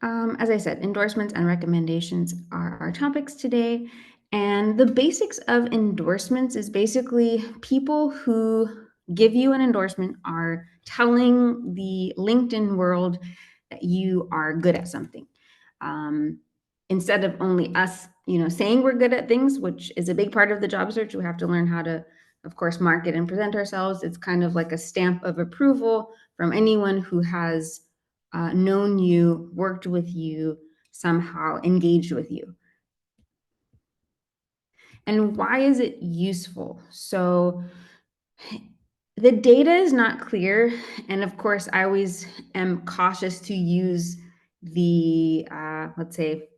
As I said, endorsements and recommendations are our topics today. And the basics of endorsements is basically people who give you an endorsement are telling the LinkedIn world that you are good at something. Um, Instead of only us, saying we're good at things, which is a big part of the job search, we have to learn how to, of course, market and present ourselves. It's kind of like a stamp of approval from anyone who has known you, worked with you, somehow engaged with you. And why is it useful? So the data is not clear. And of course, I always am cautious to use the, let's say,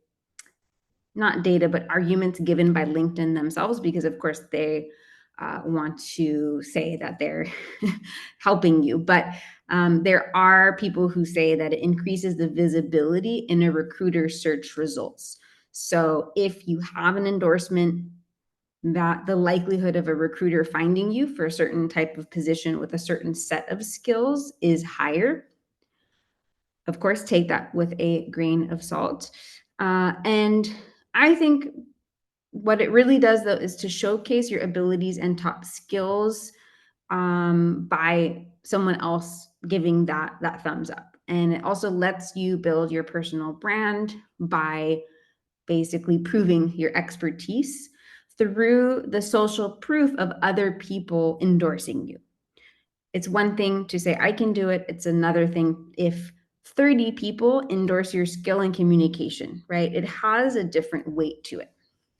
not data, but arguments given by LinkedIn themselves, because of course they want to say that they're helping you. But there are people who say that it increases the visibility in a recruiter search results. So if you have an endorsement, that the likelihood of a recruiter finding you for a certain type of position with a certain set of skills is higher. Of course, take that with a grain of salt. And I think what it really does, though, is to showcase your abilities and top skills by someone else giving that thumbs up. And it also lets you build your personal brand by basically proving your expertise through the social proof of other people endorsing you. It's one thing to say, I can do it. It's another thing if 30 people endorse your skill and communication, right? It has a different weight to it,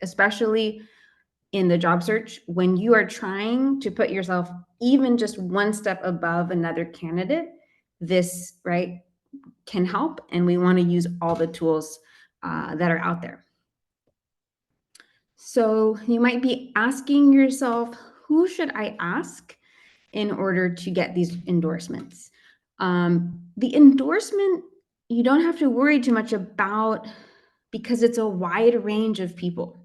especially in the job search when you are trying to put yourself even just one step above another candidate. This, right, can help. And we want to use all the tools that are out there. So you might be asking yourself, who should I ask in order to get these endorsements? The endorsement, you don't have to worry too much about because it's a wide range of people.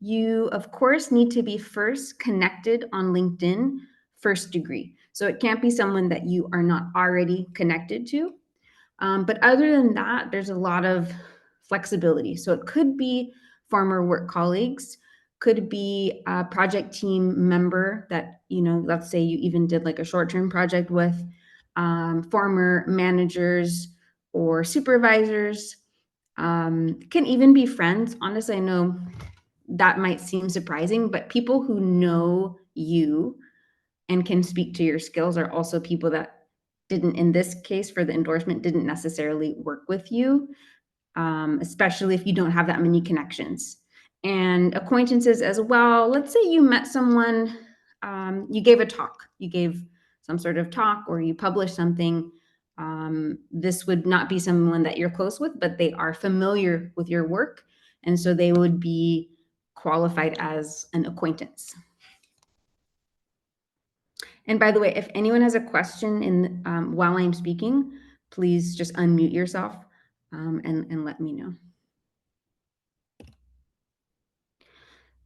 You, of course, need to be first connected on LinkedIn, first degree. So it can't be someone that you are not already connected to. But other than that, there's a lot of flexibility. So it could be former work colleagues, could be a project team member that, let's say you even did like a short-term project with, former managers or supervisors, can even be friends. Honestly, I know that might seem surprising, but people who know you and can speak to your skills are also people that didn't, in this case for the endorsement, didn't necessarily work with you, especially if you don't have that many connections. And acquaintances as well. Let's say you met someone, you gave a talk, you gave some sort of talk, or you published something. This would not be someone that you're close with, but they are familiar with your work. And so they would be qualified as an acquaintance. And by the way, if anyone has a question while I'm speaking, please just unmute yourself and let me know.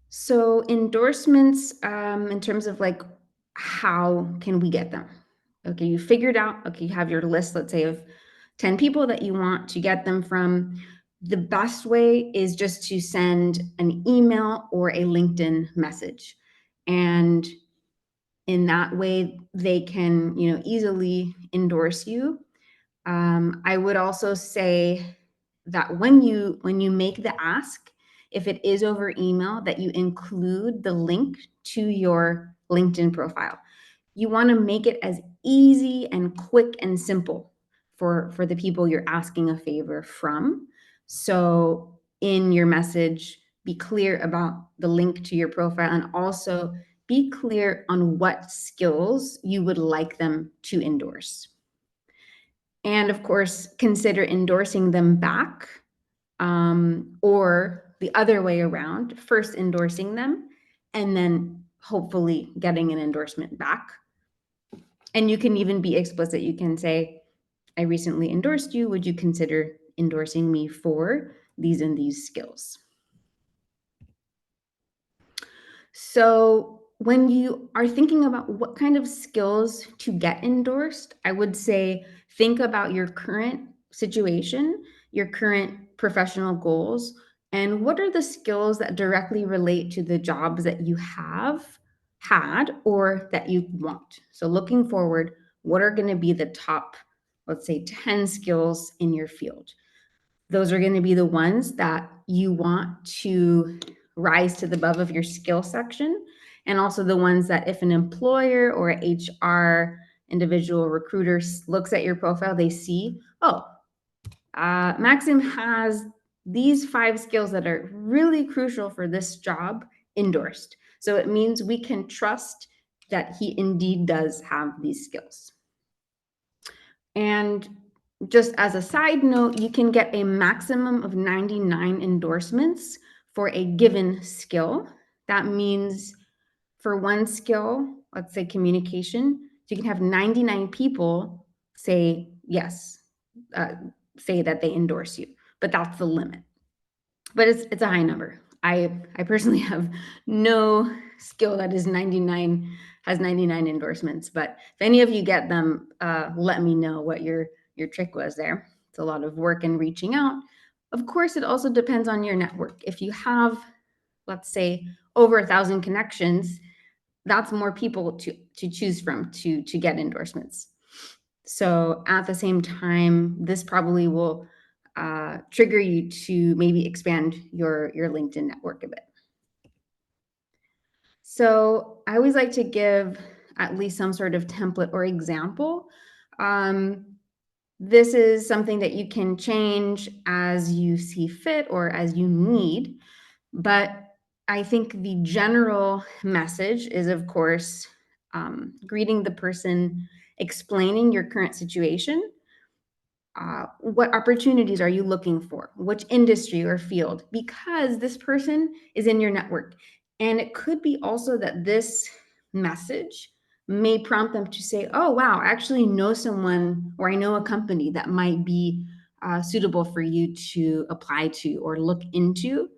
So endorsements, in terms of like, how can we get them? Okay, you figured out, okay, you have your list, let's say, of 10 people that you want to get them from. The best way is just to send an email or a LinkedIn message. And in that way, they can, easily endorse you. I would also say that when you make the ask, if it is over email, that you include the link to your LinkedIn profile. You want to make it as easy and quick and simple for the people you're asking a favor from. So in your message, be clear about the link to your profile, and also be clear on what skills you would like them to endorse. And of course, consider endorsing them back, or the other way around, first endorsing them and then hopefully getting an endorsement back. And you can even be explicit. You can say, I recently endorsed you. Would you consider endorsing me for these and these skills? So when you are thinking about what kind of skills to get endorsed, I would say think about your current situation, your current professional goals, and what are the skills that directly relate to the jobs that you have had or that you want. So, looking forward, what are going to be the top, let's say, 10 skills in your field? Those are going to be the ones that you want to rise to the above of your skill section, and also the ones that if an employer or HR individual recruiter looks at your profile, they see, oh, Maxim has these 5 skills that are really crucial for this job endorsed. So it means we can trust that he indeed does have these skills. And just as a side note, you can get a maximum of 99 endorsements for a given skill. That means for one skill, let's say communication, you can have 99 people say yes, say that they endorse you, but that's the limit. But it's a high number. I personally have no skill that is 99 has 99 endorsements, but if any of you get them, let me know what your trick was there. It's a lot of work and reaching out. Of course, it also depends on your network. If you have, let's say, over 1,000 connections, that's more people to choose from to get endorsements. So at the same time, this probably will trigger you to maybe expand your LinkedIn network a bit. So I always like to give at least some sort of template or example. This is something that you can change as you see fit or as you need. But I think the general message is, of course, greeting the person, explaining your current situation. What opportunities are you looking for? Which industry or field? Because this person is in your network. And it could be also that this message may prompt them to say, oh, wow, I actually know someone or I know a company that might be suitable for you to apply to or look into.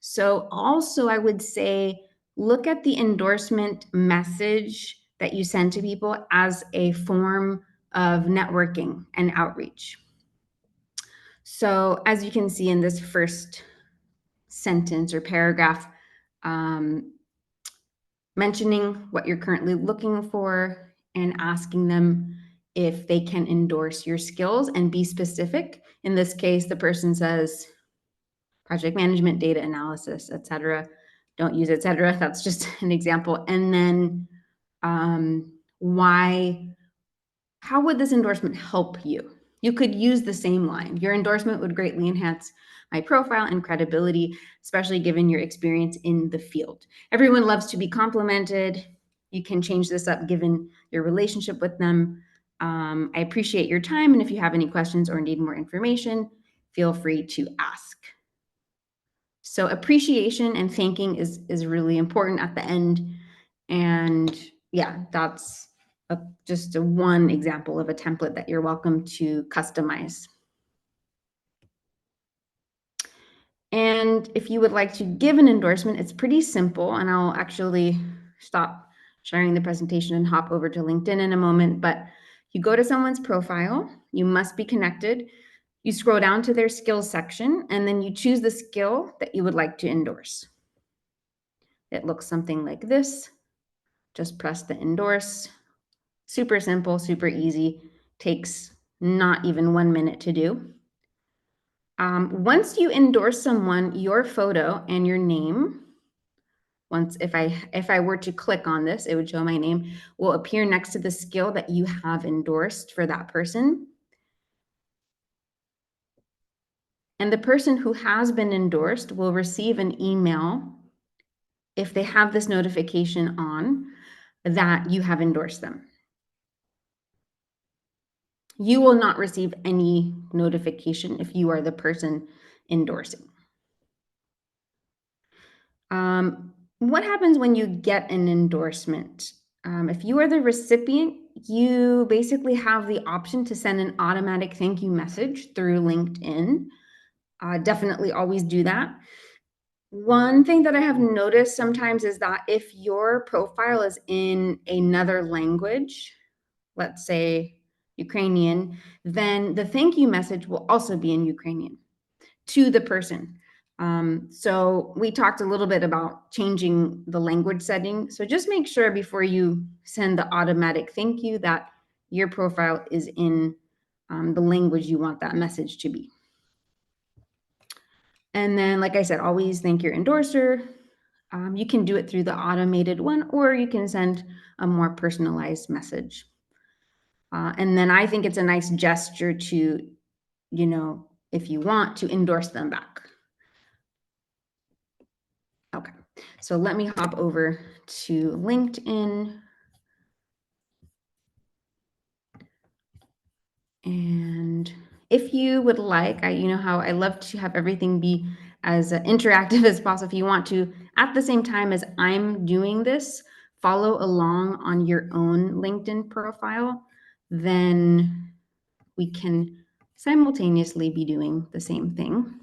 So, also, I would say look at the endorsement message that you send to people as a form of networking and outreach. So, as you can see in this first sentence or paragraph, mentioning what you're currently looking for and asking them if they can endorse your skills and be specific. In this case, the person says project management, data analysis, etc. Don't use etc. That's just an example. And then how would this endorsement help you? You could use the same line. Your endorsement would greatly enhance my profile and credibility, especially given your experience in the field. Everyone loves to be complimented. You can change this up given your relationship with them. I appreciate your time, and if you have any questions or need more information, feel free to ask. So appreciation and thanking is really important at the end. And yeah, that's just one example of a template that you're welcome to customize. And if you would like to give an endorsement, it's pretty simple, and I'll actually stop sharing the presentation and hop over to LinkedIn in a moment. But you go to someone's profile, you must be connected, you scroll down to their skills section, and then you choose the skill that you would like to endorse. It looks something like this. Just press the endorse. Super simple, super easy. Takes not even 1 minute to do. Once you endorse someone, your photo and your name, if I were to click on this, it would show my name, will appear next to the skill that you have endorsed for that person. And the person who has been endorsed will receive an email if they have this notification on that you have endorsed them. You will not receive any notification if you are the person endorsing. What happens when you get an endorsement? If you are the recipient, you basically have the option to send an automatic thank you message through LinkedIn. Definitely always do that. One thing that I have noticed sometimes is that if your profile is in another language, let's say Ukrainian, then the thank you message will also be in Ukrainian to the person. So we talked a little bit about changing the language setting. So just make sure before you send the automatic thank you that your profile is in the language you want that message to be. And then, like I said, always thank your endorser. You can do it through the automated one, or you can send a more personalized message. And then I think it's a nice gesture to, you know, if you want to endorse them back. Okay, so let me hop over to LinkedIn. And if you would like, you know how I love to have everything be as interactive as possible. If you want to, at the same time as I'm doing this, follow along on your own LinkedIn profile, then we can simultaneously be doing the same thing.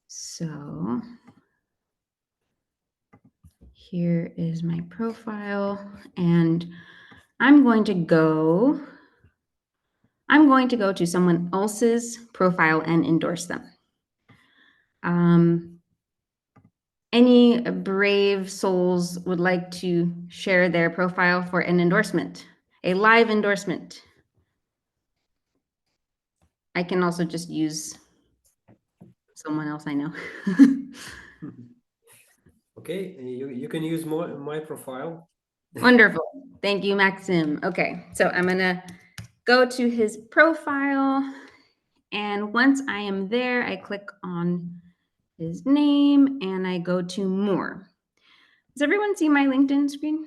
So here is my profile, and I'm going to go to someone else's profile and endorse them. Any brave souls would like to share their profile for an endorsement, a live endorsement? I can also just use someone else I know. Okay, you can use my profile. Wonderful. Thank you, Maxim. Okay, so I'm gonna go to his profile, and once I am there, I click on his name and I go to more. Does everyone see my LinkedIn screen?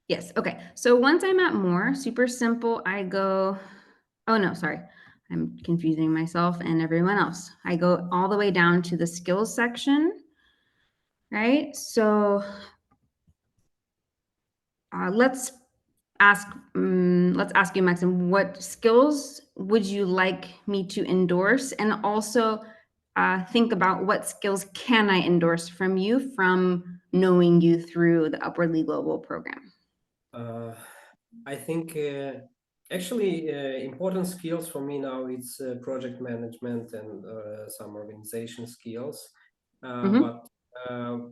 Yes, okay. So once I'm at more, super simple, I go, oh no, sorry. I'm confusing myself and everyone else. I go all the way down to the skills section, right? So let's ask you, Maxim, what skills would you like me to endorse? And also think about what skills can I endorse from you from knowing you through the Upwardly Global program? I think actually important skills for me now it's project management and some organization skills. But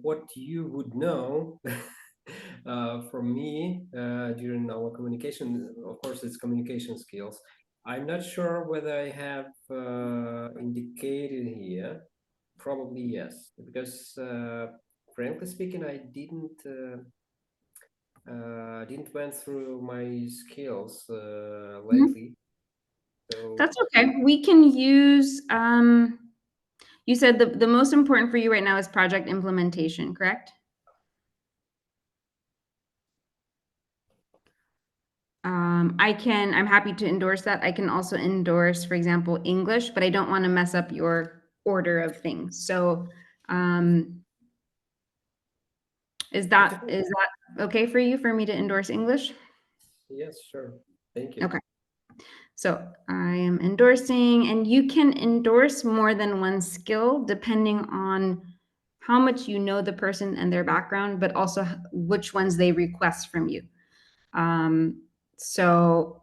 what you would know from me during our communication, of course, it's communication skills. I'm not sure whether I have indicated here. Probably yes, because frankly speaking, I didn't went through my skills lately. So That's okay. We can use, you said the most important for you right now is project implementation, correct? I'm happy to endorse that. I can also endorse, for example, English, but I don't want to mess up your order of things. So, is that okay for you for me to endorse English? yes, sure. Thank you. Okay. So I am endorsing, and you can endorse more than one skill depending on how much you know the person and their background, but also which ones they request from you. So,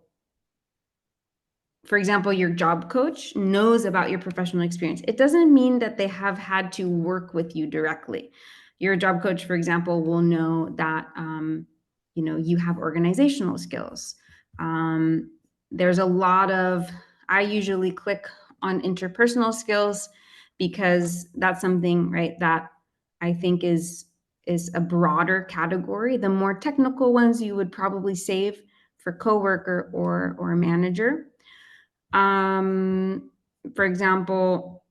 for example, your job coach knows about your professional experience. It doesn't mean that they have had to work with you directly. Your job coach, for example, will know that you know you have organizational skills. There's a lot of, I usually click on interpersonal skills because that's something, right, that I think is a broader category. The more technical ones you would probably save for coworker or manager. For example,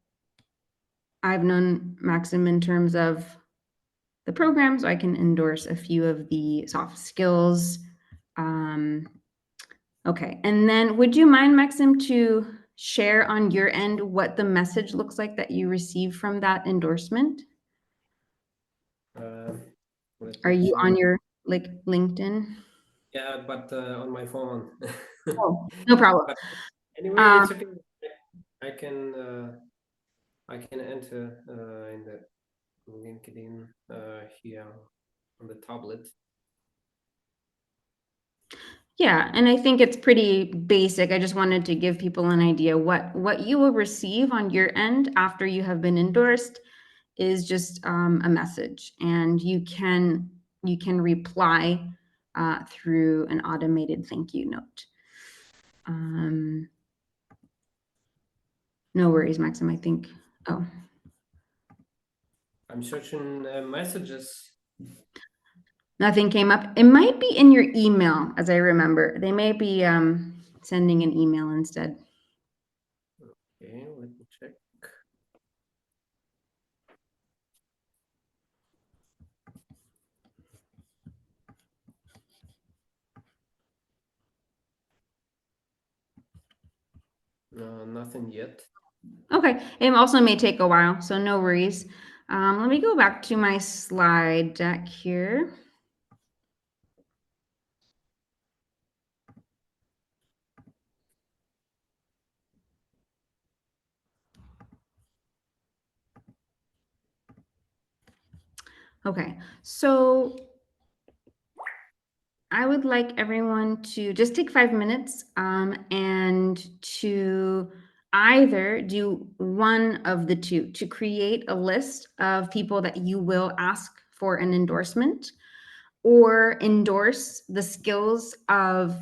I've known Maxim in terms of the program, so I can endorse a few of the soft skills. Okay, and then would you mind, Maxim, to share on your end what the message looks like that you received from that endorsement? Are you on your LinkedIn? Yeah, but on my phone. Oh, no problem. But anyway, it's okay. I can enter in the LinkedIn here on the tablet. Yeah, and I think it's pretty basic. I just wanted to give people an idea what you will receive on your end after you have been endorsed is just a message, and you can reply through an automated thank you note. No worries, Maxim. I think. Oh, I'm searching messages. nothing came up. It might be in your email, as I remember. They may be sending an email instead. Okay, let me check. Nothing yet. Okay, it also may take a while, so no worries. Let me go back to my slide deck here. Okay, so I would like everyone to just take 5 minutes and to either do one of the two, to create a list of people that you will ask for an endorsement, or endorse the skills of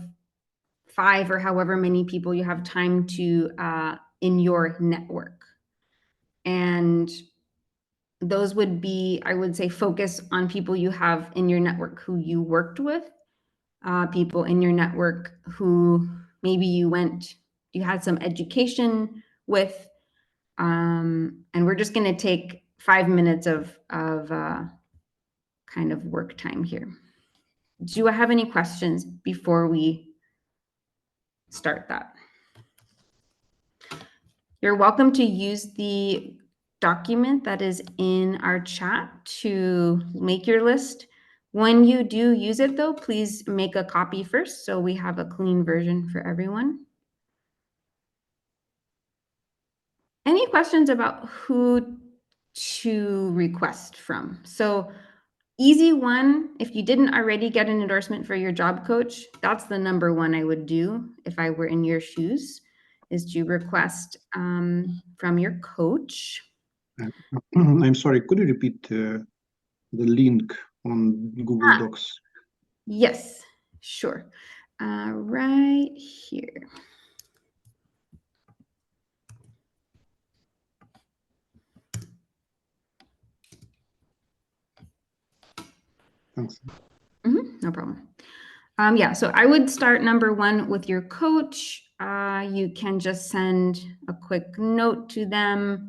5 or however many people you have time to in your network. And those would be, I would say, focus on people you have in your network who you worked with, people in your network who maybe you had some education with, and we're just going to take 5 minutes of kind of work time here. Do I have any questions before we start that? You're welcome to use the document that is in our chat to make your list. When you do use it though, please make a copy first so we have a clean version for everyone. Any questions about who to request from? So easy one, if you didn't already get an endorsement for your job coach, that's the number one I would do if I were in your shoes, is to request from your coach. I'm sorry, could you repeat the link on Google Docs? Yes, sure. Right here. Thanks. No problem. Yeah, so I would start number one with your coach. You can just send a quick note to them.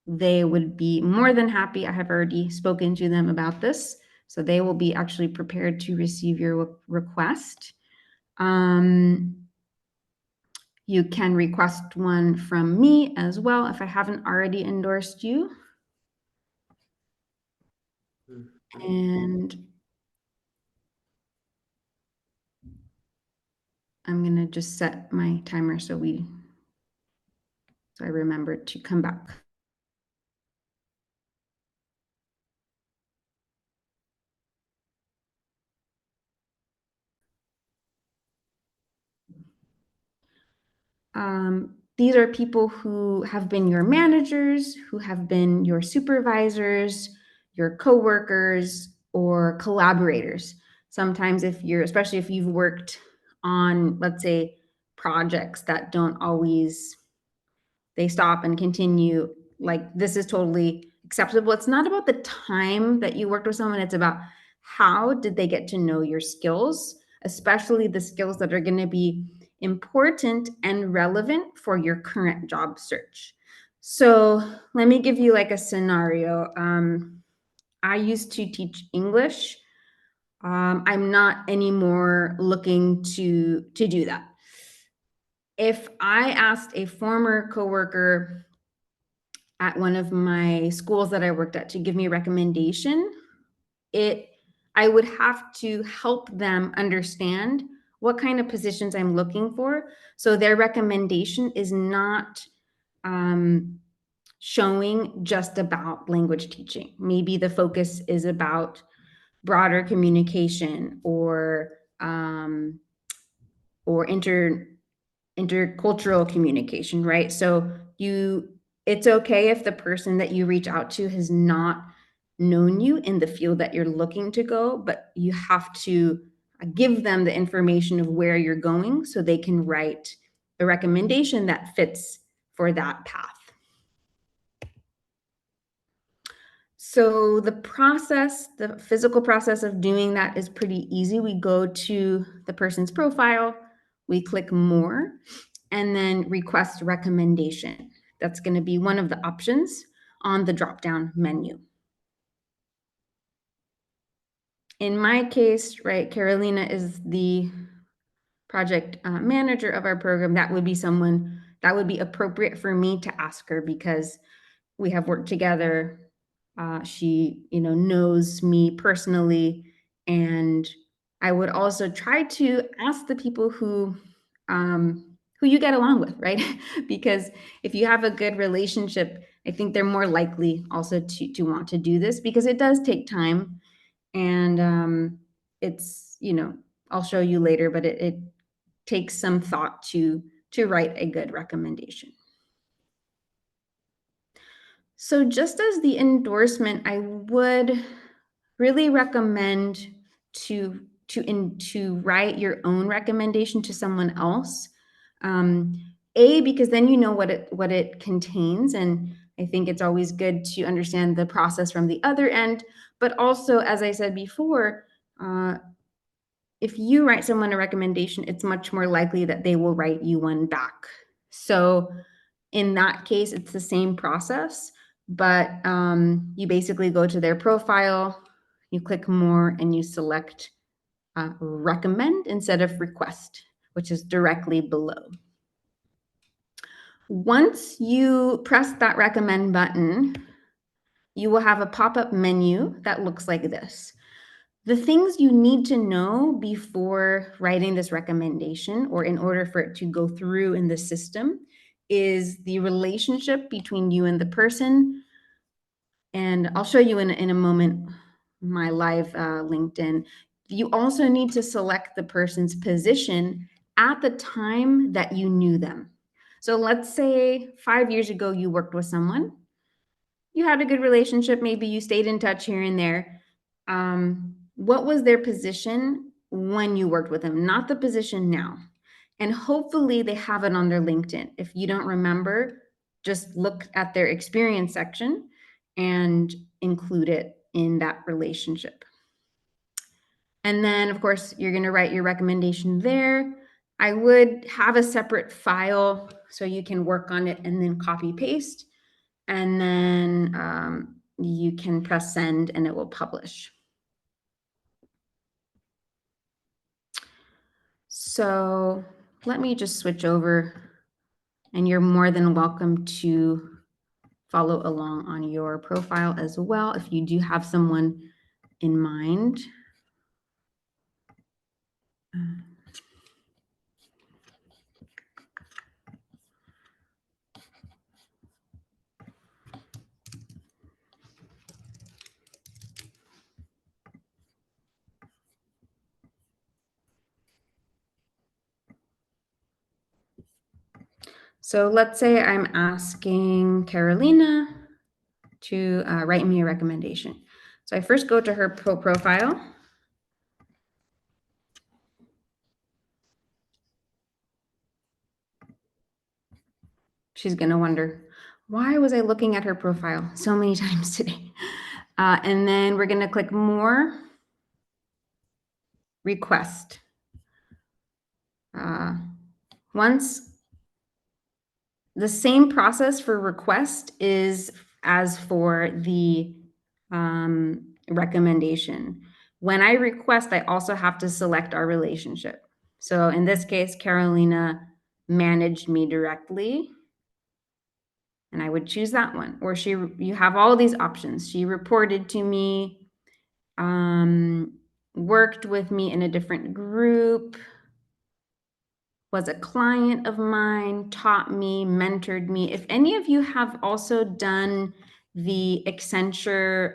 They would be more than happy. I have already spoken to them about this, so they will be actually prepared to receive your request. You can request one from me as well if I haven't already endorsed you. And I'm going to just set my timer so I remember to come back. These are people who have been your managers, who have been your supervisors, your coworkers, or collaborators. Sometimes especially if you've worked on, let's say, projects that don't always, they stop and continue, like this is totally acceptable. It's not about the time that you worked with someone, it's about how did they get to know your skills, especially the skills that are going to be important and relevant for your current job search. So let me give you like a scenario. I used to teach English. I'm not anymore looking to do that. If I asked a former coworker at one of my schools that I worked at to give me a recommendation, I would have to help them understand what kind of positions I'm looking for. So their recommendation is not showing just about language teaching. Maybe the focus is about broader communication or intercultural communication, right? So it's okay if the person that you reach out to has not known you in the field that you're looking to go, but you have to give them the information of where you're going so they can write a recommendation that fits for that path. So the physical process of doing that is pretty easy. We go to the person's profile, we click more, and then request recommendation. That's going to be one of the options on the drop-down menu. In my case, right, Carolina is the project manager of our program. That would be someone that would be appropriate for me to ask her because we have worked together. She, knows me personally, and I would also try to ask the people who you get along with, right? Because if you have a good relationship, I think they're more likely also to want to do this because it does take time, and it's, I'll show you later, but it takes some thought to write a good recommendation. So just as the endorsement, I would really recommend to write your own recommendation to someone else. Because then you know what it contains, and I think it's always good to understand the process from the other end. But also, as I said before, if you write someone a recommendation, it's much more likely that they will write you one back. So in that case, it's the same process, but you basically go to their profile, you click more, and you select recommend instead of request, which is directly below. Once you press that recommend button, you will have a pop-up menu that looks like this. The things you need to know before writing this recommendation or in order for it to go through in the system is the relationship between you and the person. And I'll show you in a moment my live LinkedIn. You also need to select the person's position at the time that you knew them. So let's say 5 years ago you worked with someone. You had a good relationship, maybe you stayed in touch here and there. What was their position when you worked with them, not the position now? And hopefully they have it on their LinkedIn. If you don't remember, just look at their experience section and include it in that relationship. And then, of course, you're going to write your recommendation there. I would have a separate file so you can work on it and then copy paste. And then you can press send and it will publish. So let me just switch over, and you're more than welcome to follow along on your profile as well if you do have someone in mind. So let's say I'm asking Carolina to write me a recommendation. So I first go to her profile. She's going to wonder, why was I looking at her profile so many times today? And then we're going to click more, request. Once the same process for request is as for the recommendation. When I request, I also have to select our relationship. So in this case, Carolina managed me directly, and I would choose that one. Or you have all these options. She reported to me, worked with me in a different group, was a client of mine, taught me, mentored me. If any of you have also done the Accenture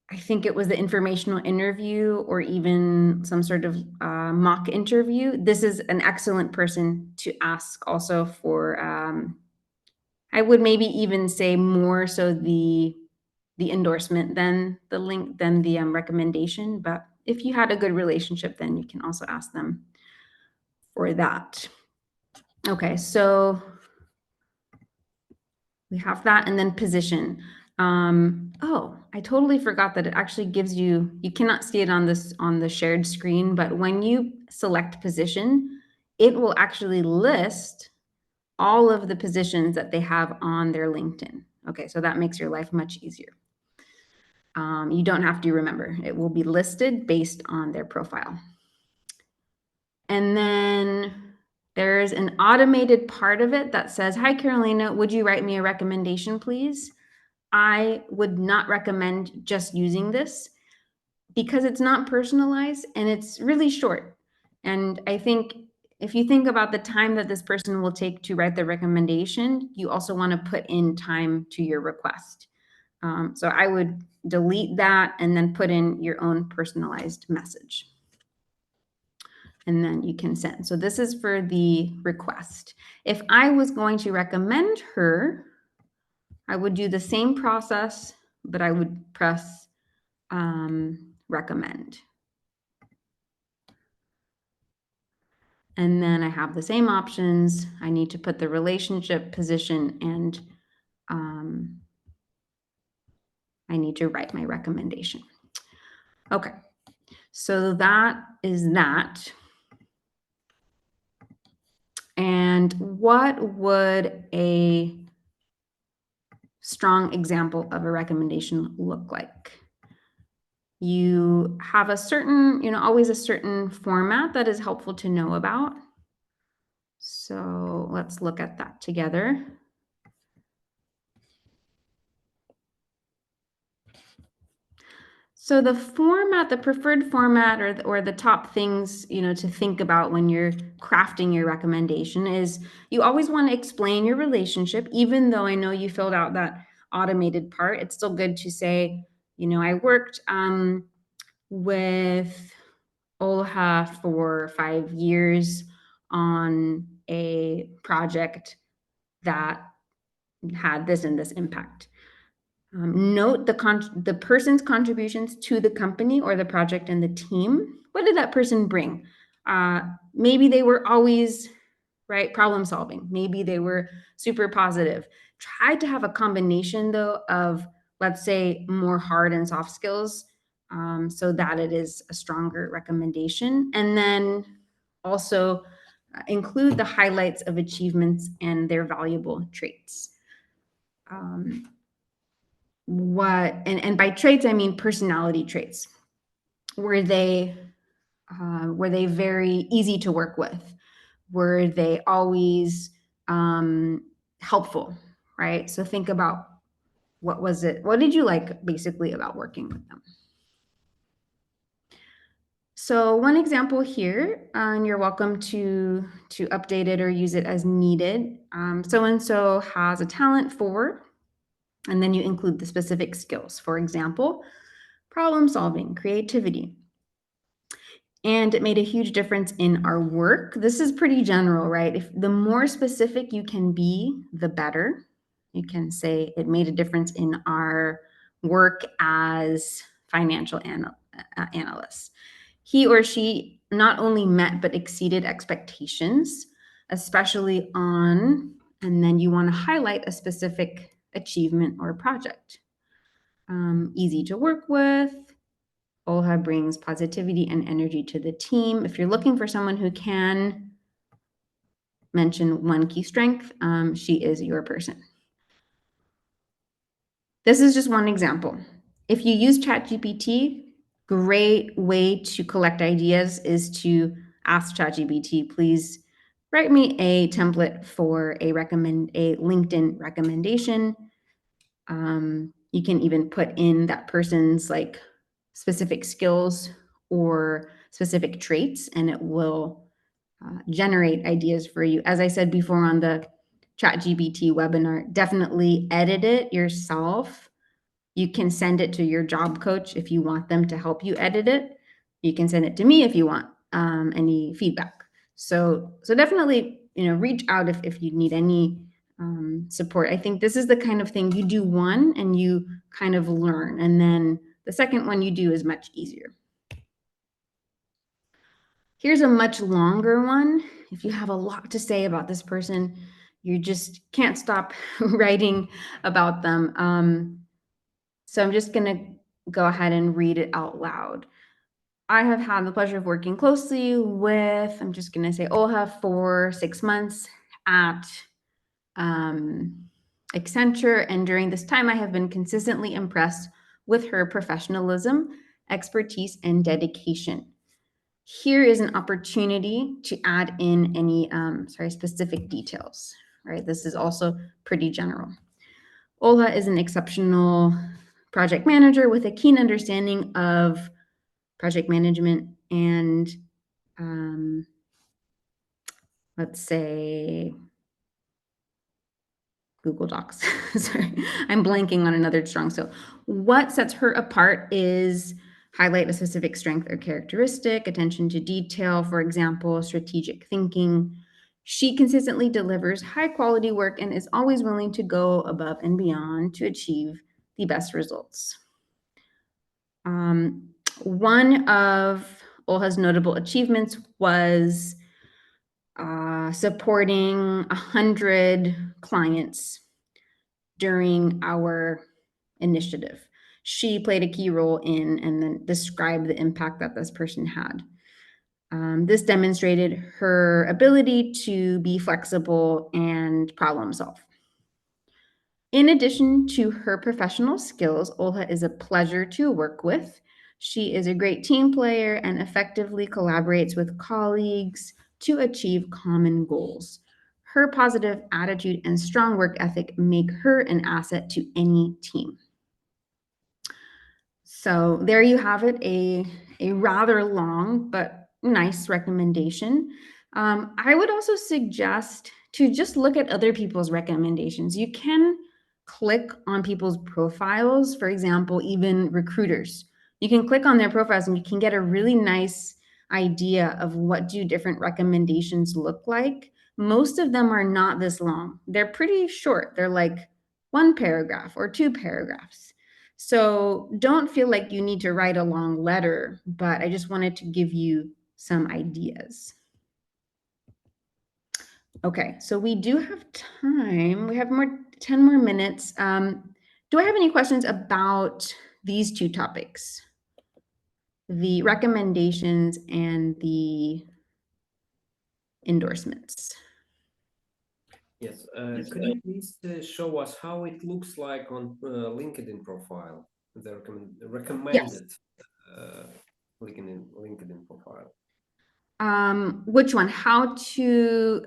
I think it was the informational interview or even some sort of mock interview, this is an excellent person to ask also for, I would maybe even say more so the endorsement than the link, than the recommendation. But if you had a good relationship, then you can also ask them for that. Okay, so we have that, and then position. Oh, I totally forgot that it actually gives you, you cannot see it on the shared screen, but when you select position, it will actually list all of the positions that they have on their LinkedIn. Okay, so that makes your life much easier. You don't have to remember. It will be listed based on their profile. And then there's an automated part of it that says, "Hi, Carolina, would you write me a recommendation, please?" I would not recommend just using this because it's not personalized and it's really short. And I think if you think about the time that this person will take to write the recommendation, you also want to put in time to your request. So I would delete that and then put in your own personalized message. And then you can send. So this is for the request. If I was going to recommend her, I would do the same process, but I would press recommend. And then I have the same options. I need to put the relationship, position, and I need to write my recommendation. Okay, so that is that. And what would a strong example of a recommendation look like? You have a certain, always a certain format that is helpful to know about. So let's look at that together. So the format, the preferred format, or the top things, to think about when you're crafting your recommendation is you always want to explain your relationship. Even though I know you filled out that automated part, it's still good to say, I worked with Olha for 5 years on a project that had this and this impact. Note the person's contributions to the company or the project and the team. What did that person bring? Maybe they were always problem solving. Maybe they were super positive. Try to have a combination though of, let's say, more hard and soft skills, so that it is a stronger recommendation. And then also include the highlights of achievements and their valuable traits. And by traits, I mean personality traits. Were they very easy to work with? Were they always helpful, right? So think about, what did you like basically about working with them? So one example here, and you're welcome to update it or use it as needed. So-and-so has a talent for, and then you include the specific skills. For example, problem solving, creativity. And it made a huge difference in our work. This is pretty general, right? If the more specific you can be, the better. You can say it made a difference in our work as financial analysts. He or she not only met but exceeded expectations, especially on, and then you want to highlight a specific achievement or project. Easy to work with. Olha brings positivity and energy to the team. If you're looking for someone who can mention one key strength, she is your person. This is just one example. If you use ChatGPT, great way to collect ideas is to ask ChatGPT, please write me a template for a LinkedIn recommendation. You can even put in that person's specific skills or specific traits, and it will generate ideas for you. As I said before on the ChatGPT webinar, definitely edit it yourself You can send it to your job coach if you want them to help you edit it. You can send it to me if you want any feedback. So definitely, reach out if you need any support. I think this is the kind of thing you do one and you kind of learn, and then the second one you do is much easier. Here's a much longer one. If you have a lot to say about this person, you just can't stop writing about them. So I'm just going to go ahead and read it out loud. I have had the pleasure of working closely with, I'm just going to say Olha for 6 months at Accenture. And during this time, I have been consistently impressed with her professionalism, expertise, and dedication. Here is an opportunity to add in any specific details. Right, this is also pretty general. Olha is an exceptional project manager with a keen understanding of project management and let's say Google Docs. Sorry, I'm blanking on another strong. So what sets her apart is highlight a specific strength or characteristic, attention to detail, for example, strategic thinking. She consistently delivers high quality work and is always willing to go above and beyond to achieve the best results. One of Olha's notable achievements was supporting 100 clients during our initiative. She played a key role in and then described the impact that this person had. This demonstrated her ability to be flexible and problem solve. In addition to her professional skills, Olha is a pleasure to work with. She is a great team player and effectively collaborates with colleagues to achieve common goals. Her positive attitude and strong work ethic make her an asset to any team. So there you have it, a rather long but nice recommendation. I would also suggest to just look at other people's recommendations. You can click on people's profiles, for example, even recruiters. You can click on their profiles and you can get a really nice idea of what do different recommendations look like. Most of them are not this long. They're pretty short. They're like 1 paragraph or 2 paragraphs. So don't feel like you need to write a long letter, but I just wanted to give you some ideas. Okay, so we do have time. We have 10 more minutes. Do I have any questions about these two topics? The recommendations and the endorsements. Yes, could you please show us how it looks like on LinkedIn profile, the recommended LinkedIn profile? Which one? How to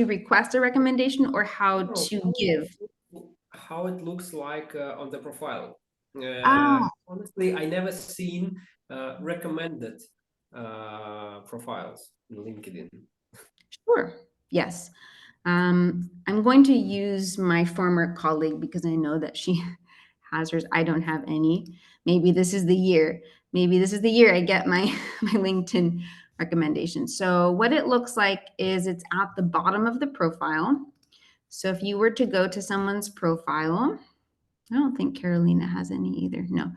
request a recommendation or how to give? How it looks like on the profile. Ah. Honestly, I never seen recommended profiles in LinkedIn. Sure. Yes. I'm going to use my former colleague because I know that she has hers. I don't have any. Maybe this is the year. Maybe this is the year I get my LinkedIn recommendation. So what it looks like is it's at the bottom of the profile. So if you were to go to someone's profile, I don't think Carolina has any either. No.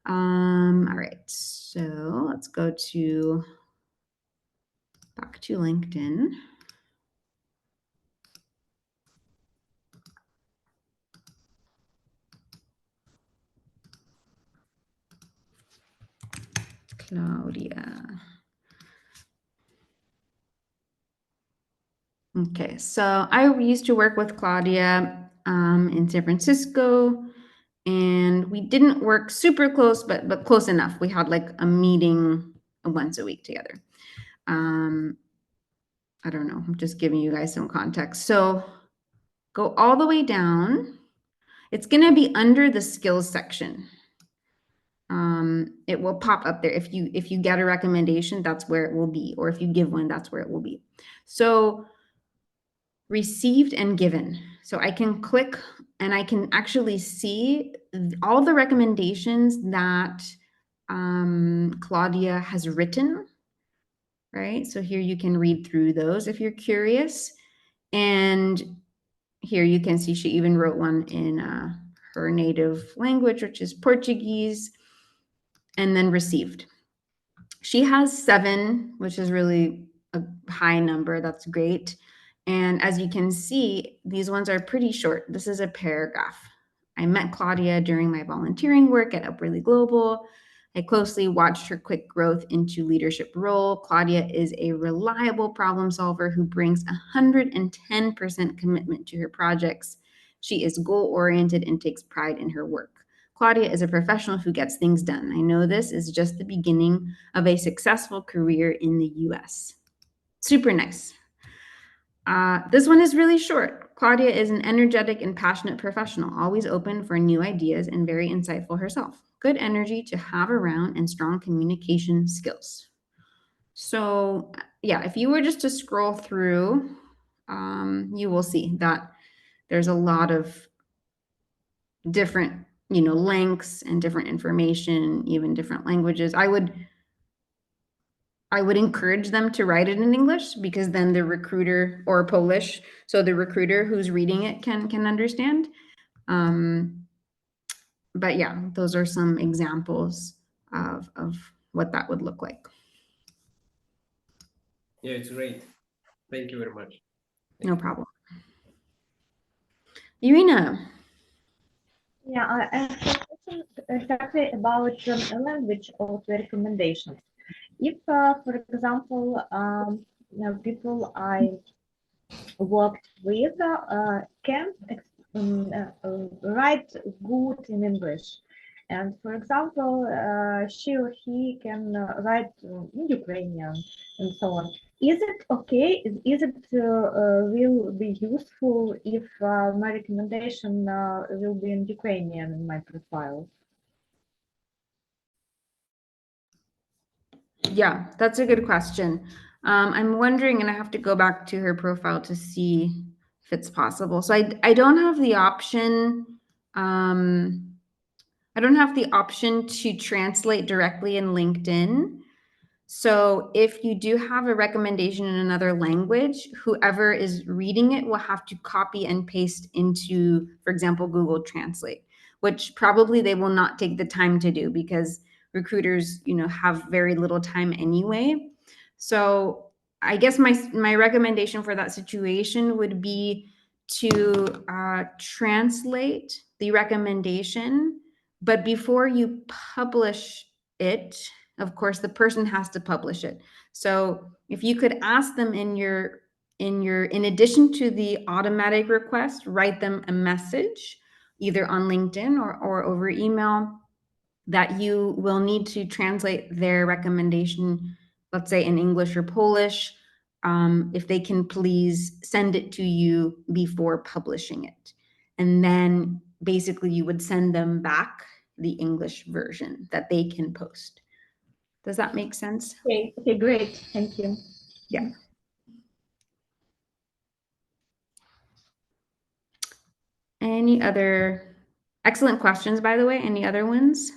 All right. So let's go back to LinkedIn. Claudia. Okay, so I used to work with Claudia in San Francisco, and we didn't work super close, but close enough. We had like a meeting once a week together. I don't know, I'm just giving you guys some context. So go all the way down. It's going to be under the skills section. It will pop up there. If you get a recommendation, that's where it will be. Or if you give one, that's where it will be. So received and given. So I can click and I can actually see all the recommendations that Claudia has written, right? So here you can read through those if you're curious. And here you can see she even wrote one in her native language, which is Portuguese, and then received. She has 7, which is really a high number. That's great. And as you can see, these ones are pretty short. This is a paragraph. I met Claudia during my volunteering work at Upperly Global. I closely watched her quick growth into leadership role. Claudia is a reliable problem solver who brings 110% commitment to her projects. She is goal-oriented and takes pride in her work. Claudia is a professional who gets things done. I know this is just the beginning of a successful career in the US. Super nice. This one is really short. Claudia is an energetic and passionate professional, always open for new ideas and very insightful herself. Good energy to have around and strong communication skills. So yeah, if you were just to scroll through, you will see that there's a lot of different, lengths and different information, even different languages. I would encourage them to write it in English, because then the recruiter, or Polish, so the recruiter who's reading it can understand. But yeah, those are some examples of what that would look like. Yeah, it's great. Thank you very much. No problem. Irina. Yeah, I have a question exactly about a language of the recommendations. If, for example, people I worked with can't write good in English, and for example, she or he can write in Ukrainian and so on. Is it okay? Is it will be useful if my recommendation will be in Ukrainian in my profile? Yeah, that's a good question. I'm wondering, and I have to go back to her profile to see if it's possible. So I don't have the option. I don't have the option to translate directly in LinkedIn. So if you do have a recommendation in another language, whoever is reading it will have to copy and paste into, for example, Google Translate, which probably they will not take the time to do, because recruiters, have very little time anyway. So I guess my recommendation for that situation would be to translate the recommendation, but before you publish it, of course, the person has to publish it. So if you could ask them in addition to the automatic request, write them a message either on LinkedIn or over email that you will need to translate their recommendation, let's say in English or Polish, if they can please send it to you before publishing it. And then basically you would send them back the English version that they can post. Does that make sense? Okay, great. Thank you. Yeah. Any other excellent questions, by the way? Any other ones?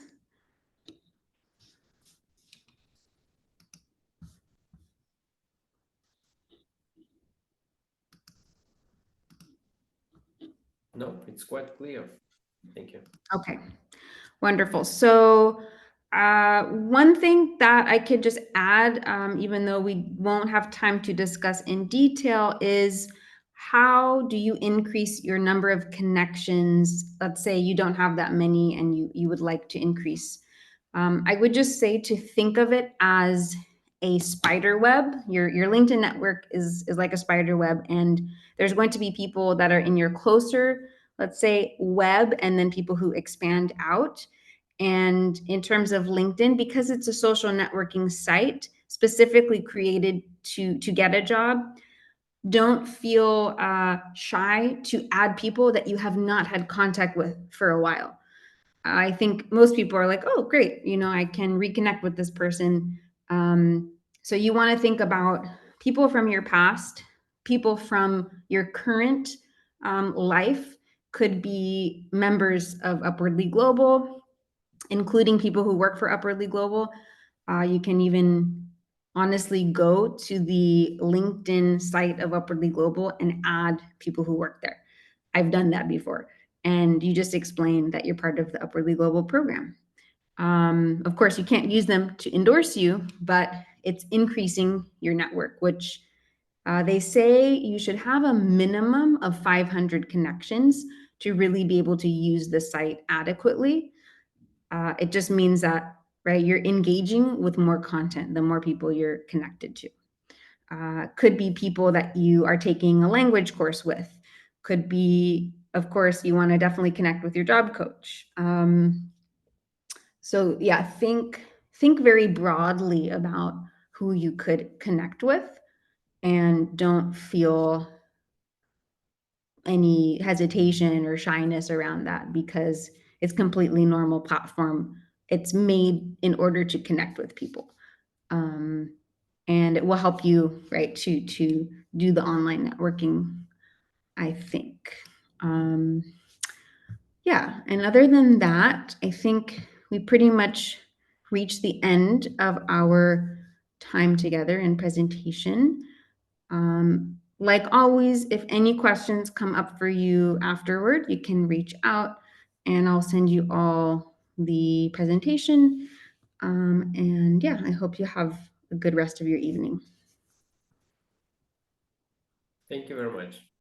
No, it's quite clear. Thank you. Okay, wonderful. So one thing that I could just add, even though we won't have time to discuss in detail, is how do you increase your number of connections? Let's say you don't have that many and you would like to increase. I would just say to think of it as a spider web. Your LinkedIn network is like a spider web, and there's going to be people that are in your closer, let's say, web, and then people who expand out. And in terms of LinkedIn, because it's a social networking site specifically created to get a job, don't feel shy to add people that you have not had contact with for a while. I think most people are like, oh, great, I can reconnect with this person. So you want to think about people from your past, people from your current life, could be members of Upwardly Global, including people who work for Upwardly Global. You can even honestly go to the LinkedIn site of Upwardly Global and add people who work there. I've done that before. And you just explain that you're part of the Upwardly Global program. Of course, you can't use them to endorse you, but it's increasing your network, which they say you should have a minimum of 500 connections to really be able to use the site adequately. It just means that, right, you're engaging with more content, the more people you're connected to. Could be people that you are taking a language course with. Could be, of course, you want to definitely connect with your job coach. So yeah, think very broadly about who you could connect with, and don't feel any hesitation or shyness around that, because it's completely normal platform. It's made in order to connect with people. And it will help you, right, to do the online networking, I think. Yeah, and other than that, I think we pretty much reached the end of our time together in presentation. Like always, if any questions come up for you afterward, you can reach out and I'll send you all the presentation. And yeah, I hope you have a good rest of your evening. Thank you very much.